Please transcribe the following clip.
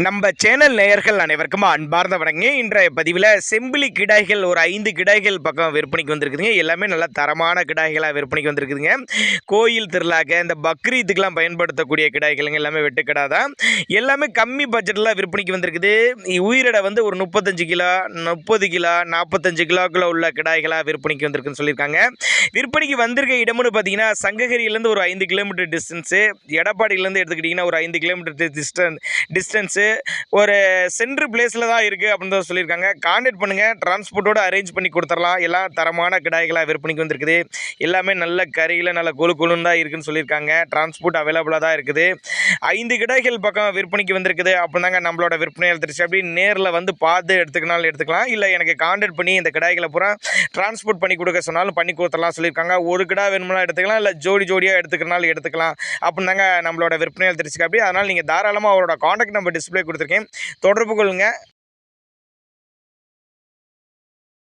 நம்ம சேனல் நேயர்கள் அனைவருக்கும் அன்பார்ந்த வணங்க. இன்றைய பதிவில் செம்பிலி கிடாய்கள் ஒரு 5 கிடாய்கள் பக்கம் விற்பனைக்கு வந்திருக்குதுங்க. எல்லாமே நல்ல தரமான கிடாய்களாக விற்பனைக்கு வந்திருக்குதுங்க. கோயில் திருவிழாக்க இந்த பக்ரீத்துக்கெல்லாம் பயன்படுத்தக்கூடிய கிடாய்களுங்க. எல்லாமே வெட்டுக்கடா தான். எல்லாமே கம்மி பட்ஜெட்டில் விற்பனைக்கு வந்திருக்குது. உயிரிடை வந்து ஒரு 35 கிலோ 30 கிலோ 45 கிலோக்குள்ள உள்ள கிடாய்களாக விற்பனைக்கு வந்திருக்குன்னு சொல்லியிருக்காங்க. விற்பனைக்கு வந்திருக்க இடம்னு பார்த்தீங்கன்னா சங்ககிரியிலேருந்து ஒரு 5 கிலோமீட்டர் டிஸ்டன்ஸு, எடப்பாடியிலேருந்து எடுத்துக்கிட்டிங்கன்னா ஒரு 5 கிலோமீட்டர் டிஸ்டன்ஸு ஒரு சென்ட்ரு பிளேஸில் தான் இருக்குது அப்படின்னு தான் சொல்லியிருக்காங்க. கான்டாக்ட் பண்ணுங்கள், டிரான்ஸ்போர்ட்டோடு அரேஞ்ச் பண்ணி கொடுத்துடலாம். எல்லாம் தரமான கிடாய்களாக விற்பனைக்கு வந்திருக்குது. எல்லாமே நல்ல கறியில் நல்ல கொழுன்னு தான் இருக்குதுன்னு சொல்லியிருக்காங்க. டிரான்ஸ்போர்ட் அவைலபிளாக தான் இருக்குது. 5 கிடாய்கள் பக்கம் விற்பனைக்கு வந்திருக்குது அப்படின்னாங்க நம்மளோட விற்பனையாளர் திருச்சி. அப்படி நேரில் வந்து பார்த்து எடுத்துக்கினாலும் எடுத்துக்கலாம், இல்லை எனக்கு கான்டாக்ட் பண்ணி இந்த கிடாய்களை பூரா டிரான்ஸ்போர்ட் பண்ணி கொடுக்க சொன்னாலும் பண்ணி கொடுத்துடலாம் சொல்லியிருக்காங்க. ஒரு கிடா வேணும்னா எடுத்துக்கலாம், இல்லை ஜோடியாக எடுத்துக்கிறனாலும் எடுத்துக்கலாம் அப்படின்னாங்க நம்மளோட விற்பனையாளர் திருச்சி. அப்படி அதனால் நீங்கள் தாராளமாக அவரோட கான்டாக்ட் நம்பர் டிஸ்பிளே கொடுத்துருக்கேன், தொடர்பு கொள்ளுங்கள்.